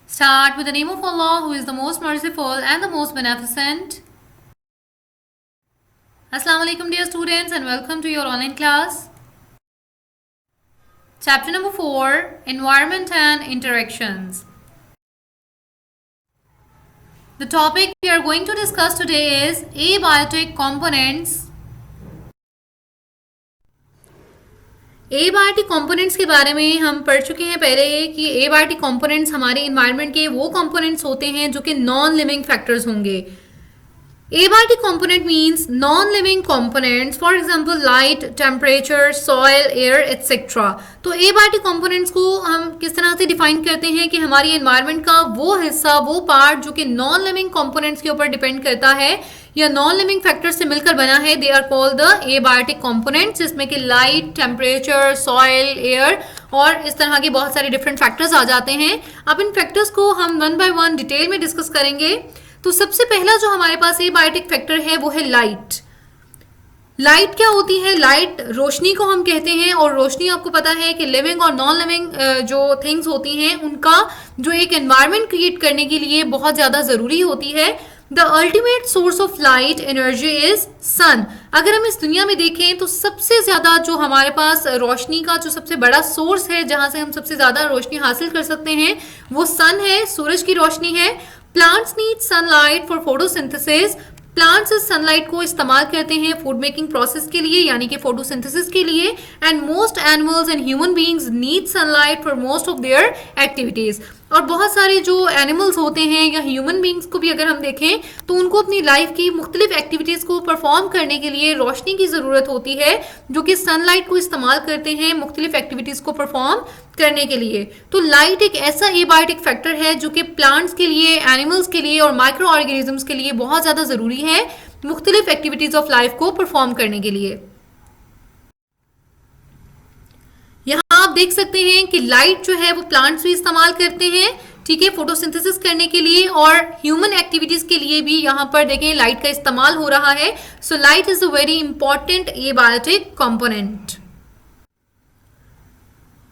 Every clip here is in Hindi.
Start with the name of Allah, who is the most merciful and the most beneficent. Assalamu alaikum, dear students, and welcome to your online class. Chapter number 4, Environment and Interactions. The topic we are going to discuss today is abiotic components. Abiotic components के बारे में हम पढ़ चुके हैं पहले कि एबायोटिक कंपोनेंट्स हमारे इन्वायरमेंट के वो कंपोनेंट्स होते हैं जो कि नॉन लिविंग फैक्टर्स होंगे. Abiotic component means non living components, for example light, temperature, soil, air etcetera. तो एबायोटिक कंपोनेंट्स को हम किस तरह से डिफाइन करते हैं कि हमारी एनवायरनमेंट का वो हिस्सा, वो पार्ट जो कि नॉन लिविंग कंपोनेंट्स के ऊपर डिपेंड करता है या नॉन लिविंग फैक्टर से मिलकर बना है, they are called the abiotic components, जिसमें कि लाइट, टेम्परेचर, सॉइल, एयर और इस तरह के बहुत सारे डिफरेंट फैक्टर्स आ जाते हैं. अब इन फैक्टर्स को हम वन बाय वन डिटेल में डिस्कस करेंगे. तो सबसे पहला जो हमारे पास एबायोटिक फैक्टर है वो है लाइट. लाइट क्या होती है? लाइट रोशनी को हम कहते हैं, और रोशनी आपको पता है कि लिविंग और नॉन लिविंग जो थिंग्स होती हैं उनका जो एक एनवायरनमेंट क्रिएट करने के लिए बहुत ज़्यादा ज़रूरी होती है. The ultimate source of light energy is sun. अगर हम इस दुनिया में देखें तो सबसे ज़्यादा जो हमारे पास रोशनी का जो सबसे बड़ा सोर्स है, जहाँ से हम सबसे ज़्यादा रोशनी हासिल कर सकते हैं, वो सन है, सूरज की रोशनी है. Plants need sunlight for photosynthesis. Plants इस सनलाइट को इस्तेमाल करते हैं फूड मेकिंग प्रोसेस के लिए, यानी कि फोटोसिंथेसिस के लिए. And most animals and human beings need sunlight for most of their activities. और बहुत सारे जो एनिमल्स होते हैं या ह्यूमन बीइंग्स को भी अगर हम देखें तो उनको अपनी लाइफ की मुख्तलिफ एक्टिविटीज़ को परफॉर्म करने के लिए रोशनी की ज़रूरत होती है, जो कि सनलाइट को इस्तेमाल करते हैं मुख्तलिफ एक्टिविटीज़ को परफॉर्म करने के लिए. तो लाइट एक ऐसा एबायोटिक फैक्टर है जो कि प्लांट्स के लिए, एनिमल्स के लिए और माइक्रो ऑर्गेनिजम्स के लिए बहुत ज़्यादा ज़रूरी है मुख्तलिफ एक्टिविटीज़ ऑफ लाइफ को परफॉर्म करने के लिए. यहाँ आप देख सकते हैं कि लाइट जो है वो प्लांट्स भी इस्तेमाल करते हैं, ठीक है, फोटोसिंथेसिस करने के लिए, और ह्यूमन एक्टिविटीज के लिए भी यहाँ पर देखें लाइट का इस्तेमाल हो रहा है. So light is a very important abiotic component.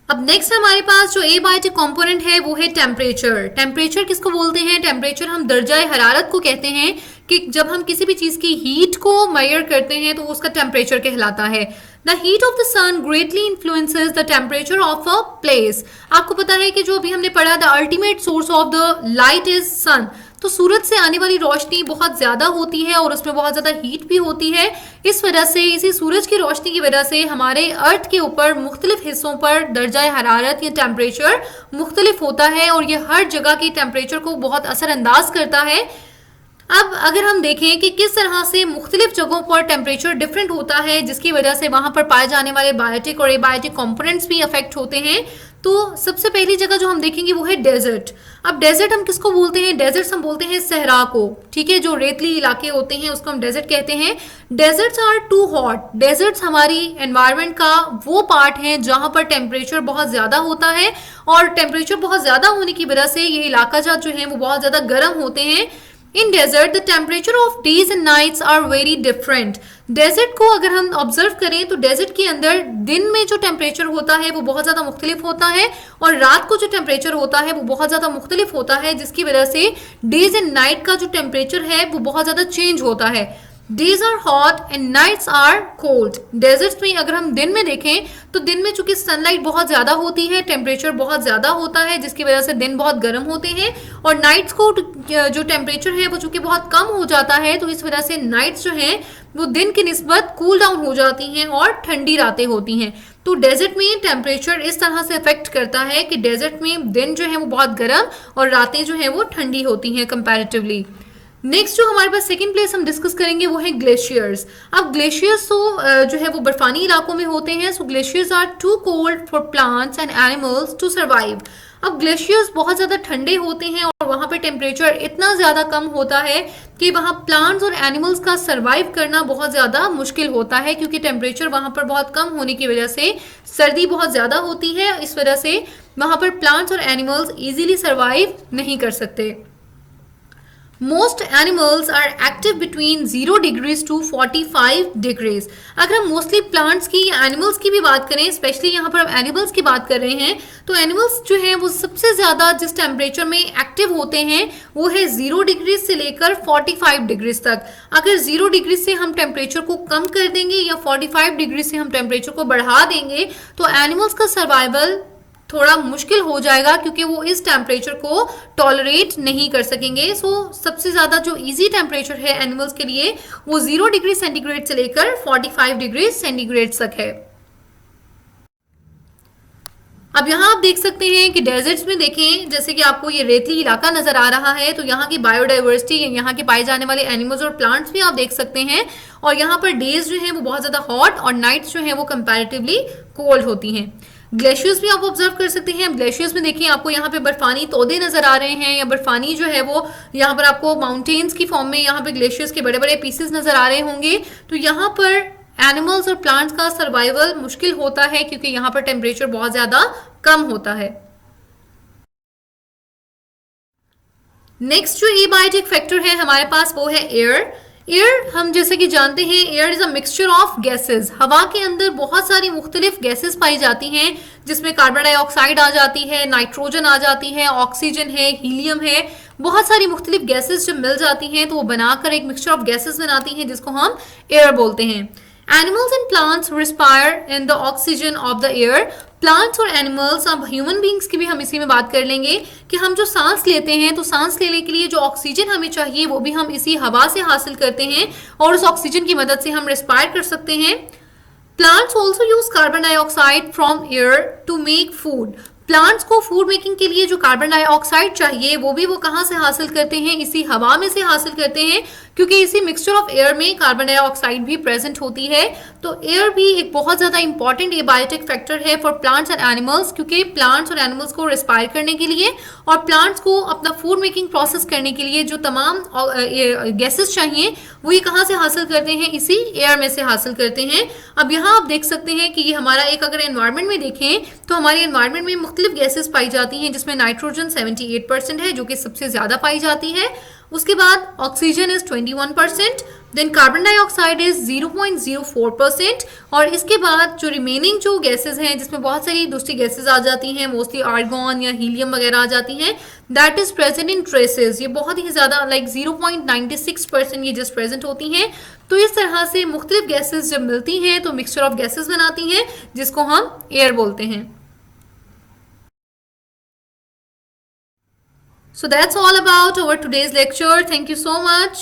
अब नेक्स्ट हमारे पास जो एबायोटिक कंपोनेंट है वो है टेम्परेचर. टेम्परेचर किसको बोलते हैं? टेम्परेचर हम दर्जाए हरारत को कहते हैं कि जब हम किसी भी चीज़ की हीट को मेजर करते हैं तो उसका टेम्परेचर कहलाता है. The heat of the sun greatly influences the temperature of a place. आपको पता है कि जो अभी हमने पढ़ा, the ultimate source of the light is sun. तो सूरज से आने वाली रोशनी बहुत ज़्यादा होती है और उसमें बहुत ज़्यादा हीट भी होती है. इस वजह से, इसी सूरज की रोशनी की वजह से हमारे अर्थ के ऊपर मुख्तलिफ हिस्सों पर दर्जा हरारत या टेम्परेचर मुख्तलिफ होता है, और ये हर जगह की टेम्परेचर को बहुत असरअंदाज करता है. अब अगर हम देखें कि किस तरह से मुख्तलिफ जगहों पर टेम्परेचर डिफरेंट होता है, जिसकी वजह से वहाँ पर पाए जाने वाले बायोटिक और एबायोटिक कंपोनेंट्स भी अफेक्ट होते हैं, तो सबसे पहली जगह जो हम देखेंगे वो है डेजर्ट. अब डेजर्ट हम किसको बोलते हैं? डेजर्ट्स हम बोलते हैं सहरा को, ठीक है, जो रेतली इलाके होते हैं उसको हम डेजर्ट कहते हैं. Deserts are too hot. Deserts हमारी एनवायरनमेंट का वो पार्ट है जहाँ पर टेम्परेचर बहुत ज़्यादा होता है, और टेम्परेचर बहुत ज़्यादा होने की वजह से ये इलाका जो है वो बहुत ज़्यादा गर्म होते हैं. In desert, the temperature of days and nights are very different. Desert को अगर हम ऑब्जर्व करें तो डेजर्ट के अंदर दिन में जो टेम्परेचर होता है वो बहुत ज़्यादा मुख्तलिफ होता है, और रात को जो टेम्परेचर होता है वो बहुत ज़्यादा मुख्तलिफ होता है, जिसकी वजह से डेज एंड नाइट का जो टेम्परेचर है वो बहुत ज़्यादा चेंज होता है. Days are hot and nights are cold. Deserts में अगर हम दिन में देखें तो दिन में चूंकि सनलाइट बहुत ज़्यादा होती है, टेम्परेचर बहुत ज़्यादा होता है, जिसकी वजह से दिन बहुत गर्म होते हैं, और नाइट्स को जो टेम्परेचर है वो चूंकि बहुत कम हो जाता है, तो इस वजह से नाइट्स जो हैं वो दिन की निस्बत कूल डाउन हो जाती हैं और ठंडी रातें होती हैं. तो डेजर्ट में टेम्परेचर इस तरह से अफेक्ट करता है कि डेजर्ट में दिन जो है वो बहुत गर्म और रातें जो हैं वो ठंडी होती हैं कंपैरेटिवली. नेक्स्ट जो हमारे पास सेकंड प्लेस हम डिस्कस करेंगे वो है ग्लेशियर्स. अब ग्लेशियर्स तो जो है वो बर्फानी इलाकों में होते हैं. So glaciers are too cold for plants and animals to survive. अब ग्लेशियर्स बहुत ज़्यादा ठंडे होते हैं और वहाँ पे टेम्परेचर इतना ज़्यादा कम होता है कि वहाँ प्लांट्स और एनिमल्स का सर्वाइव करना बहुत ज़्यादा मुश्किल होता है, क्योंकि टेम्परेचर वहाँ पर बहुत कम होने की वजह से सर्दी बहुत ज़्यादा होती है. इस वजह से वहाँ पर प्लांट्स और एनिमल्स ईजीली सर्वाइव नहीं कर सकते. Most animals are active between 0 degrees to 45 degrees. अगर हम मोस्टली प्लांट्स की या एनिमल्स की भी बात करें, स्पेशली यहाँ पर हम एनिमल्स की बात कर रहे हैं, तो एनिमल्स जो हैं वो सबसे ज़्यादा जिस टेम्परेचर में एक्टिव होते हैं वो है 0 डिग्री से लेकर 45 डिग्रीज तक। अगर 0 डिग्री से हम टेम्परेचर को कम कर देंगे या 45 डिग्री से हम टेम्परेचर को बढ़ा देंगे तो एनिमल्स का सर्वाइवल थोड़ा मुश्किल हो जाएगा, क्योंकि वो इस टेम्परेचर को टॉलरेट नहीं कर सकेंगे। सो सबसे ज़्यादा जो इजी टेम्परेचर है एनिमल्स के लिए वो 0 डिग्री सेंटीग्रेड से लेकर 45 डिग्री सेंटीग्रेड तक है। अब यहाँ आप देख सकते हैं कि डेजर्ट्स में देखें, जैसे कि आपको ये रेतली इलाका नजर आ रहा है, तो यहाँ की बायोडाइवर्सिटी, यहाँ के पाए जाने वाले एनिमल्स और प्लांट्स भी आप देख सकते हैं। और यहाँ पर डेज जो हैं वो बहुत ज़्यादा हॉट और नाइट्स जो हैं वो कंपैरेटिवली कोल्ड होती हैं। ग्लेशियर्स भी आप ऑब्जर्व कर सकते हैं। ग्लेशियर्स में देखिए आपको यहाँ पे बर्फानी तोदे नजर आ रहे हैं, या बर्फानी जो है वो यहाँ पर आपको माउंटेन्स की फॉर्म में यहाँ पे ग्लेशियर्स के बड़े बड़े पीसेस नजर आ रहे होंगे। तो यहाँ पर एनिमल्स और प्लांट्स का सर्वाइवल मुश्किल होता है, क्योंकि यहाँ पर टेम्परेचर बहुत ज्यादा कम होता है। नेक्स्ट जो एबायोटिक फैक्टर है हमारे पास वो है एयर। एयर हम जैसे कि जानते हैं, air is a mixture of gases. हवा के अंदर बहुत सारी मुख्तलिफ गैसेस पाई जाती हैं, जिसमें कार्बन डाइऑक्साइड आ जाती है, नाइट्रोजन आ जाती है, ऑक्सीजन है, हीलियम है। बहुत सारी मुख्तलिफ गैसेस जब मिल जाती हैं तो वो बनाकर एक मिक्सचर ऑफ गैसेस बनाती हैं, जिसको हम एयर बोलते हैं। Animals and plants respire in the oxygen of the air. Plants और एनिमल्स, अब ह्यूमन बींग्स की भी हम इसी में बात कर लेंगे कि हम जो सांस लेते हैं, तो सांस लेने के लिए जो ऑक्सीजन हमें चाहिए वो भी हम इसी हवा से हासिल करते हैं, और उस ऑक्सीजन की मदद से हम रिस्पायर कर सकते हैं। Plants also use carbon dioxide from air to make food. Plants को फूड मेकिंग के लिए जो कार्बन डाइऑक्साइड चाहिए वो भी वो कहाँ से हासिल करते हैं, इसी हवा में से हासिल करते हैं, क्योंकि इसी मिक्सचर ऑफ एयर में कार्बन डाइऑक्साइड भी प्रेजेंट होती है। तो एयर भी एक बहुत ज़्यादा इंपॉर्टेंट एबायोटिक फैक्टर है फॉर प्लांट्स एंड एनिमल्स, क्योंकि प्लांट्स और एनिमल्स को रिस्पायर करने के लिए और प्लांट्स को अपना फूड मेकिंग प्रोसेस करने के लिए जो तमाम गैसेस चाहिए वो ये कहाँ से हासिल करते हैं, इसी एयर में से हासिल करते हैं। अब यहाँ आप देख सकते हैं कि ये हमारा एक अगर एनवायरनमेंट में देखें तो हमारे एनवायरनमेंट में मुख्तलिफ गैसेस पाई जाती हैं, जिसमें नाइट्रोजन 78% है, जो कि सबसे ज़्यादा पाई जाती है। उसके बाद oxygen is 21%, then carbon dioxide is 0.04%, और इसके बाद जो रिमेनिंग जो गैसेस हैं, जिसमें बहुत सारी दूसरी गैसेस आ जाती हैं, मोस्टली आर्गॉन या हीलियम वगैरह आ जाती हैं, that is present in traces. ये बहुत ही ज़्यादा लाइक 0.96% ये जस्ट प्रेजेंट होती हैं। तो इस तरह से मुख्तलिफ गैसेस जब मिलती हैं तो मिक्सचर ऑफ गैसेस बनाती हैं, जिसको हम एयर बोलते हैं। So that's all about our today's lecture. Thank you so much.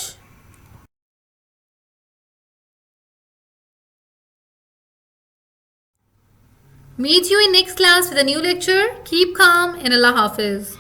Meet you in next class with a new lecture. Keep calm and Allah Hafiz.